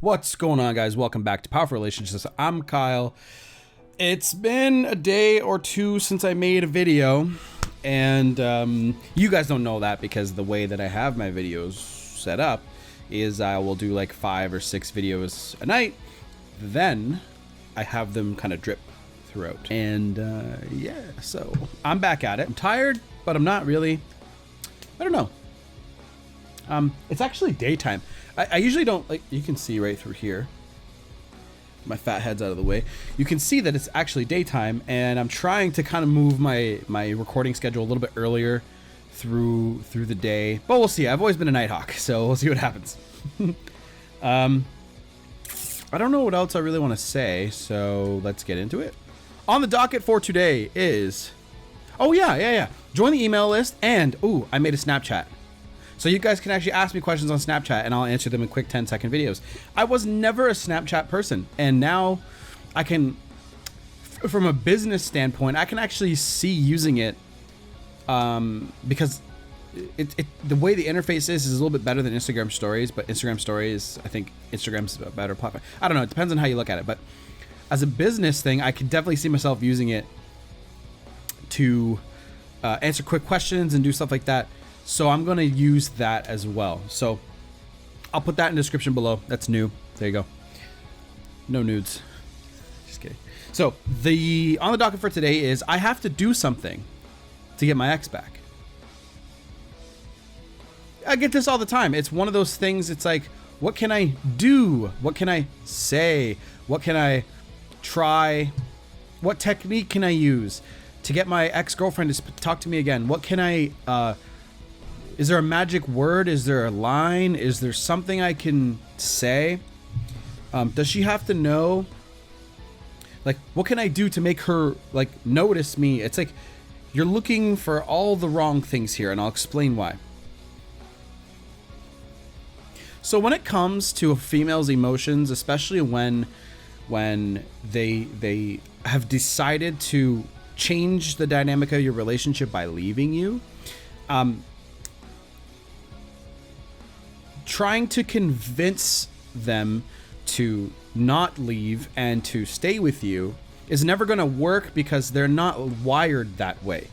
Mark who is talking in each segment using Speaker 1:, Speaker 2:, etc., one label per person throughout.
Speaker 1: What's going on, guys? Welcome back to Powerful Relationships. I'm Kyle. It's been a day or two since I made a video, and you guys don't know that because the way that I have my videos set up is I will do like 5 or 6 videos a night, then I have them kind of drip throughout. And yeah, so I'm back at it. I'm tired, but I'm not really. I don't know. It's actually daytime. I usually don't, like, you can see right through here. My fat head's out of the way. You can see that it's actually daytime, and I'm trying to kind of move my recording schedule a little bit earlier through the day. But we'll see. I've always been a night hawk, so we'll see what happens. I don't know what else I really want to say, so let's get into it. On the docket for today is, oh yeah. Join the email list, and ooh, I made a Snapchat. So you guys can actually ask me questions on Snapchat and I'll answer them in quick 10-second videos. I was never a Snapchat person, and now I can, from a business standpoint, I can actually see using it because the way the interface is a little bit better than Instagram stories, but Instagram stories, I think Instagram's a better platform. I don't know, it depends on how you look at it, but as a business thing, I could definitely see myself using it to answer quick questions and do stuff like that. So I'm going to use that as well. So I'll put that in the description below. That's new. There you go. No nudes. Just kidding. So on the docket for today is I have to do something to get my ex back. I get this all the time. It's one of those things. It's like, what can I do? What can I say? What can I try? What technique can I use to get my ex-girlfriend to talk to me again? What can I... is there a magic word? Is there a line? Is there something I can say? Does she have to know? Like, what can I do to make her, like, notice me? It's like, you're looking for all the wrong things here, and I'll explain why. So when it comes to a female's emotions, especially when they have decided to change the dynamic of your relationship by leaving you, trying to convince them to not leave and to stay with you is never going to work because they're not wired that way.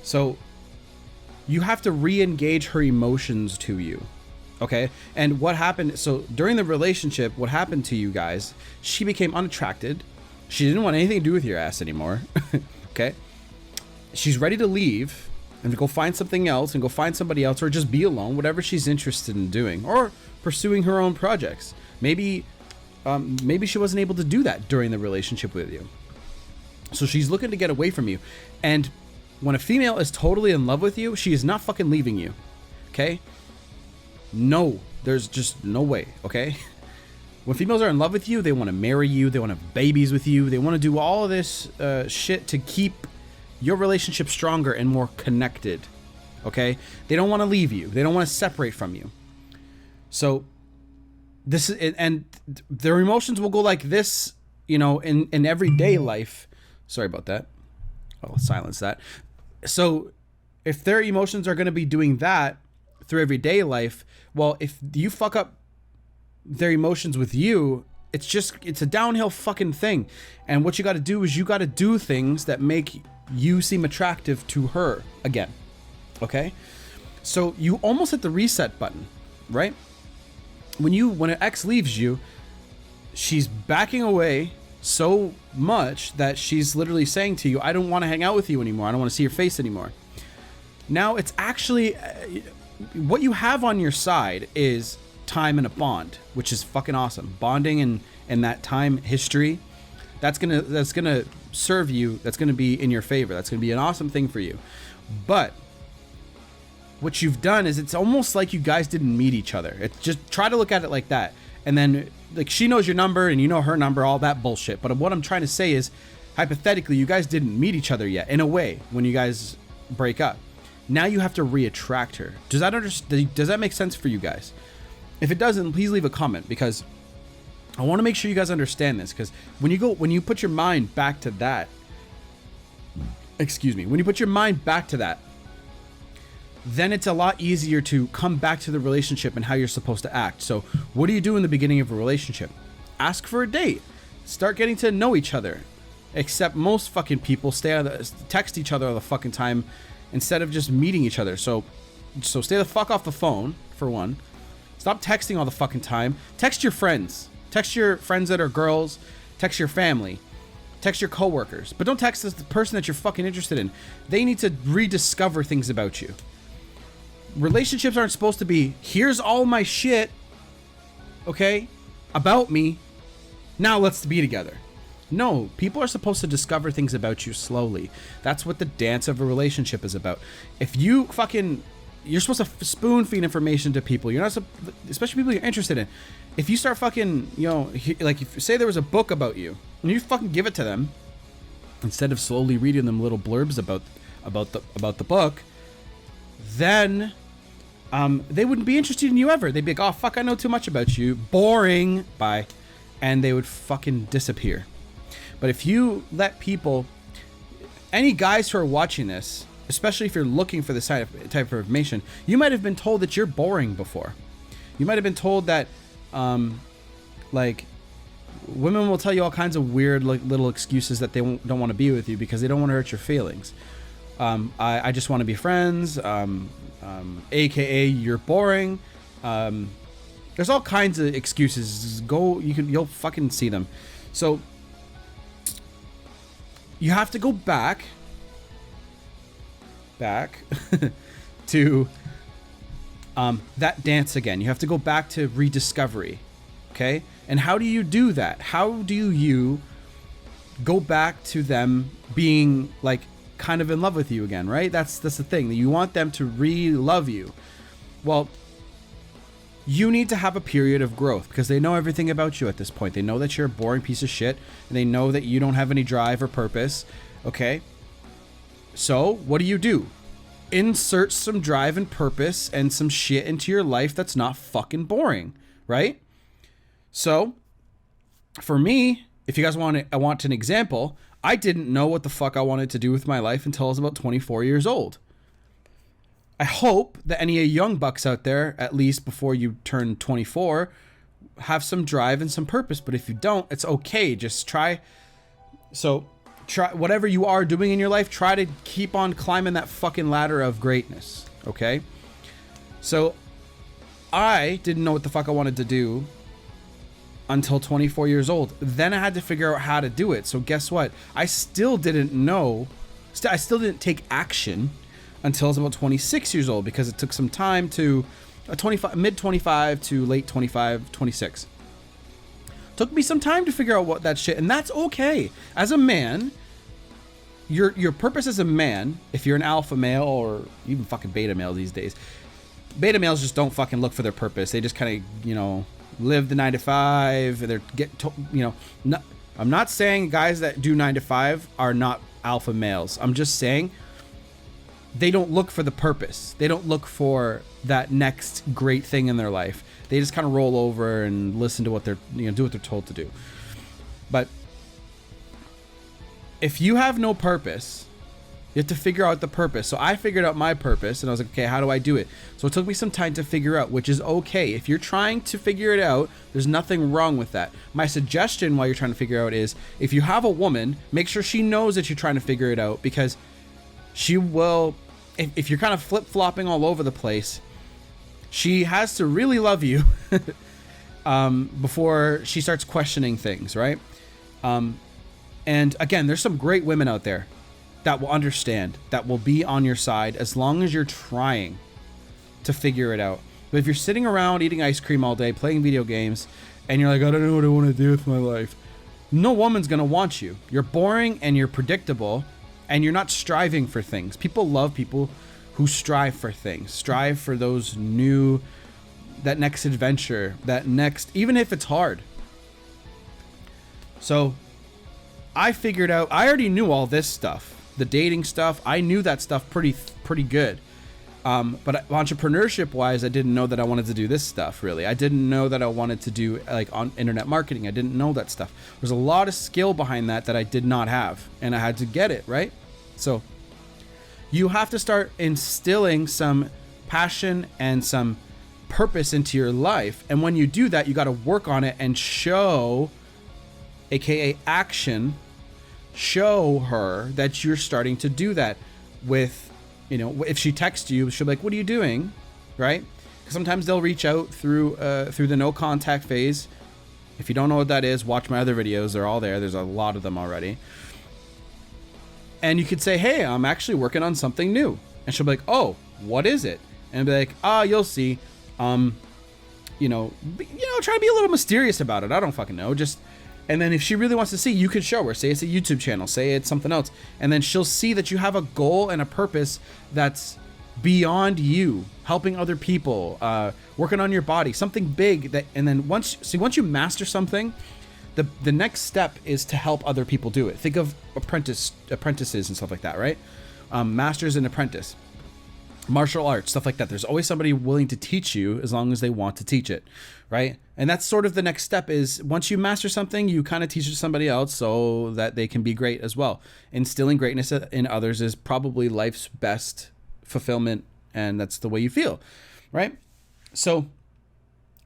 Speaker 1: So you have to re-engage her emotions to you. Okay. And what happened? So during the relationship, what happened to you guys? She became unattracted. She didn't want anything to do with your ass anymore. Okay. She's ready to leave and to go find something else and go find somebody else, or just be alone, whatever she's interested in doing, or pursuing her own projects. Maybe she wasn't able to do that during the relationship with you. So she's looking to get away from you. And when a female is totally in love with you, she is not fucking leaving you. Okay? No, there's just no way. Okay? When females are in love with you, they want to marry you. They want to have babies with you. They want to do all of this shit to keep your relationship stronger and more connected. Okay? They don't want to leave you. They don't want to separate from you. So this is, and their emotions will go like this, you know, in everyday life. Sorry about that. I'll silence that. So if their emotions are going to be doing that through everyday life, well, if you fuck up their emotions with you, it's a downhill fucking thing. And what you got to do is you got to do things that make you seem attractive to her again. Okay? So you almost hit the reset button, right? When an ex leaves you, she's backing away so much that she's literally saying to you, I don't want to hang out with you anymore. I don't want to see your face anymore. Now it's actually what you have on your side is time and a bond, which is fucking awesome. Bonding and that time history, that's gonna serve you. That's gonna be in your favor. That's gonna be an awesome thing for you. But what you've done is it's almost like you guys didn't meet each other. It's just, try to look at it like that. And then, like, she knows your number and you know her number, all that bullshit. But what I'm trying to say is, hypothetically, you guys didn't meet each other yet, in a way, when you guys break up. Now you have to re-attract her. Does that make sense for you guys? If it doesn't, please leave a comment, because I want to make sure you guys understand this. Because when you put your mind back to that, then it's a lot easier to come back to the relationship and how you're supposed to act. So what do you do in the beginning of a relationship? Ask for a date. Start getting to know each other. Except most fucking people text each other all the fucking time instead of just meeting each other. So stay the fuck off the phone, for one. Stop texting all the fucking time. Text your friends. Text your friends that are girls. Text your family. Text your coworkers. But don't text the person that you're fucking interested in. They need to rediscover things about you. Relationships aren't supposed to be, here's all my shit, okay, about me, now let's be together. No, people are supposed to discover things about you slowly. That's what the dance of a relationship is about. If you fucking, you're supposed to spoon feed information to people. You're not, especially people you're interested in. If you start fucking, you know, like if say there was a book about you, and you fucking give it to them, instead of slowly reading them little blurbs about the book, then they wouldn't be interested in you ever. They'd be like, oh fuck, I know too much about you. Boring. Bye. And they would fucking disappear. But if you let people, any guys who are watching this, especially if you're looking for this type of information, you might have been told that you're boring before. You might have been told that, like, women will tell you all kinds of weird like little excuses that they don't want to be with you because they don't want to hurt your feelings. I just want to be friends. AKA you're boring. There's all kinds of excuses. You'll fucking see them. So you have to go back to that dance again. You have to go back to rediscovery. Okay? And how do you do that? How do you go back to them being like kind of in love with you again, right? That's the thing. You want them to re-love you. Well, you need to have a period of growth because they know everything about you at this point. They know that you're a boring piece of shit, and they know that you don't have any drive or purpose. Okay? So, what do? Insert some drive and purpose and some shit into your life that's not fucking boring, right? So, for me, if you guys I want an example, I didn't know what the fuck I wanted to do with my life until I was about 24 years old. I hope that any young bucks out there, at least before you turn 24, have some drive and some purpose. But if you don't, it's okay. Just try. So try whatever you are doing in your life. Try to keep on climbing that fucking ladder of greatness. Okay. So I didn't know what the fuck I wanted to do until 24 years old. Then I had to figure out how to do it. So guess what? I still didn't know. I still didn't take action until I was about 26 years old because it took some time to mid 25 to late 25, 26. Took me some time to figure out what that shit, and that's okay. As a man, your purpose as a man, if you're an alpha male or even fucking beta male these days, beta males just don't fucking look for their purpose. They just kind of, live the 9 to 5. I'm not saying guys that do 9 to 5 are not alpha males. I'm just saying they don't look for the purpose. They don't look for that next great thing in their life. They just kind of roll over and listen to what they're, do what they're told to do. But if you have no purpose, you have to figure out the purpose. So I figured out my purpose and I was like, okay, how do I do it? So it took me some time to figure out, which is okay. If you're trying to figure it out, there's nothing wrong with that. My suggestion while you're trying to figure out is if you have a woman, make sure she knows that you're trying to figure it out because she will, if you're kind of flip-flopping all over the place, she has to really love you before she starts questioning things, right? And again, there's some great women out there that will understand, that will be on your side as long as you're trying to figure it out. But if you're sitting around eating ice cream all day, playing video games, and you're like, I don't know what I want to do with my life, no woman's going to want you. You're boring and you're predictable and you're not striving for things. People love people who strive for things, strive for those new, that next adventure, that next, even if it's hard. So I figured out, I already knew all this stuff. The dating stuff, I knew that stuff pretty good. But entrepreneurship wise, I didn't know that I wanted to do this stuff really. I didn't know that I wanted to do like on internet marketing. I didn't know that stuff. There's a lot of skill behind that I did not have, and I had to get it, right? So You have to start instilling some passion and some purpose into your life. And when you do that, you got to work on it and show, aka action, show her that you're starting to do that. With, you know, if she texts you, she'll be like, what are you doing? Right? Because sometimes they'll reach out through the no contact phase. If you don't know what that is, watch my other videos. They're all there. There's a lot of them already. And you could say, hey, I'm actually working on something new. And she'll be like, oh, what is it? And be like, you'll see. You know, try to be a little mysterious about it. I don't fucking know. And then if she really wants to see, you could show her. Say it's a YouTube channel. Say it's something else. And then she'll see that you have a goal and a purpose that's beyond you, helping other people, working on your body, something big. And then once you master something, the next step is to help other people do it. Think of apprentices and stuff like that, right? Masters and apprentice. Martial arts, stuff like that. There's always somebody willing to teach you as long as they want to teach it, right? And that's sort of the next step is once you master something, you kind of teach it to somebody else so that they can be great as well. Instilling greatness in others is probably life's best fulfillment, and that's the way you feel, right? So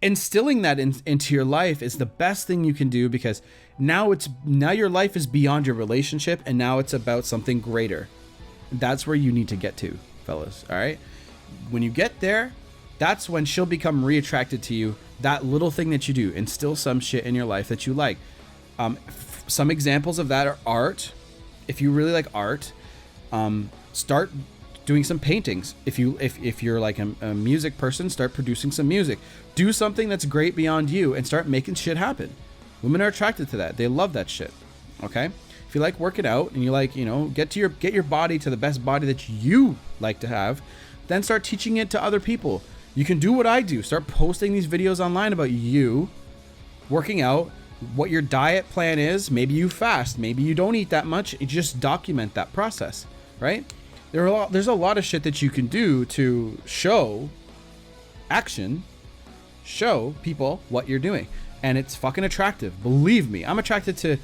Speaker 1: instilling that into your life is the best thing you can do, because now your life is beyond your relationship, and now it's about something greater. That's where you need to get to, fellas. All right. When you get there, that's when she'll become reattracted to you. That little thing that you do, instill some shit in your life that you like. Some examples of that are art. If you really like art, start doing some paintings. If you're like a music person, start producing some music. Do something that's great beyond you and start making shit happen. Women are attracted to that. They love that shit. Okay. If you like working out and you like, get your body to the best body that you like to have, then start teaching it to other people. You can do what I do. Start posting these videos online about you working out, what your diet plan is. Maybe you fast. Maybe you don't eat that much. You just document that process, right? There's a lot of shit that you can do to show action, show people what you're doing. And it's fucking attractive. Believe me, I'm attracted to...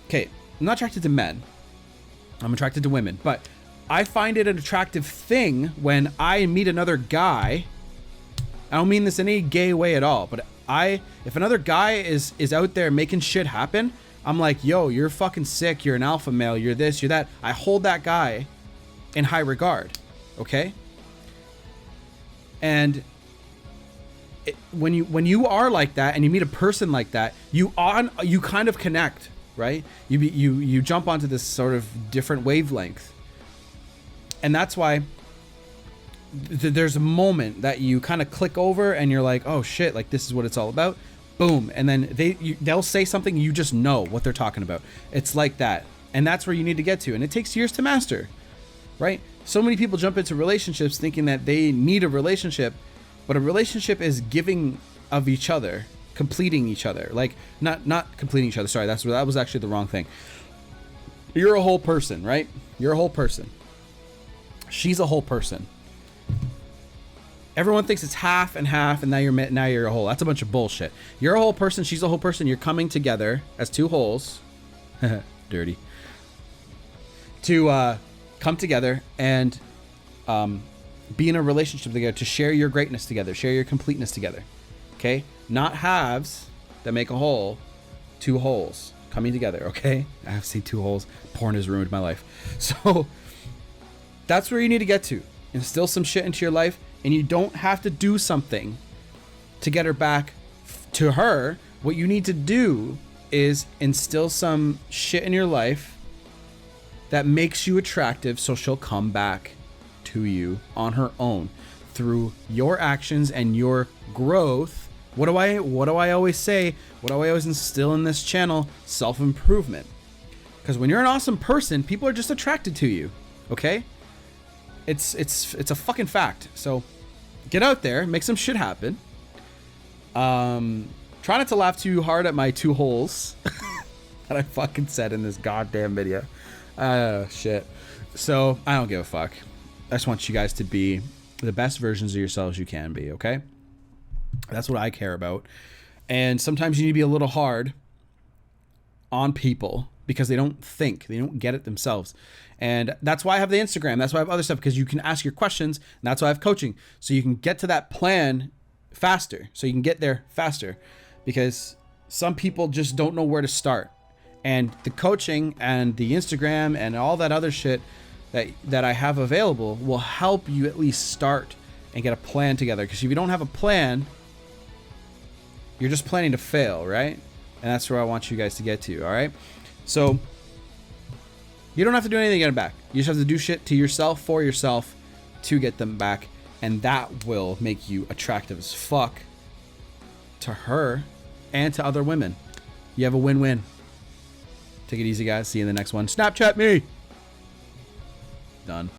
Speaker 1: Okay, I'm not attracted to men. I'm attracted to women. But I find it an attractive thing when I meet another guy. I don't mean this in any gay way at all. But if another guy is out there making shit happen, I'm like, yo, you're fucking sick. You're an alpha male. You're this, you're that. I hold that guy in high regard. Okay? And when you are like that and you meet a person like that, you kind of connect, right? You jump onto this sort of different wavelength. And that's why there's a moment that you kind of click over and you're like, oh shit, like this is what it's all about. Boom. And then they'll say something, you just know what they're talking about. It's like that. And that's where you need to get to. And it takes years to master, right? So many people jump into relationships thinking that they need a relationship, but a relationship is giving of each other, completing each other. Like not completing each other. Sorry, that was actually the wrong thing. You're a whole person, right? You're a whole person. She's a whole person. Everyone thinks it's half and half, and now you're a whole. That's a bunch of bullshit. You're a whole person. She's a whole person. You're coming together as two wholes. Dirty. To come together and be in a relationship together, to share your greatness together, share your completeness together. Okay? Not halves that make a whole, two wholes coming together. Okay? I have seen two holes. Porn has ruined my life. So that's where you need to get to. Instill some shit into your life, and you don't have to do something to get her back to her. What you need to do is instill some shit in your life that makes you attractive, so she'll come back to you on her own through your actions and your growth. What do I always say? What do I always instill in this channel? Self-improvement. Because when you're an awesome person, people are just attracted to you. Okay? It's a fucking fact. So get out there, make some shit happen. Try not to laugh too hard at my two holes that I fucking said in this goddamn video. Shit. So I don't give a fuck. I just want you guys to be the best versions of yourselves you can be, okay? That's what I care about. And sometimes you need to be a little hard on people because they don't think, they don't get it themselves. And that's why I have the Instagram. That's why I have other stuff, because you can ask your questions. And that's why I have coaching. So you can get to that plan faster. So you can get there faster, because some people just don't know where to start. And the coaching and the Instagram and all that other shit that I have available will help you at least start and get a plan together. Because if you don't have a plan, you're just planning to fail, right? And that's where I want you guys to get to, all right? So you don't have to do anything to get them back. You just have to do shit to yourself, for yourself, to get them back. And that will make you attractive as fuck to her and to other women. You have a win-win. Take it easy, guys. See you in the next one. Snapchat me. Done.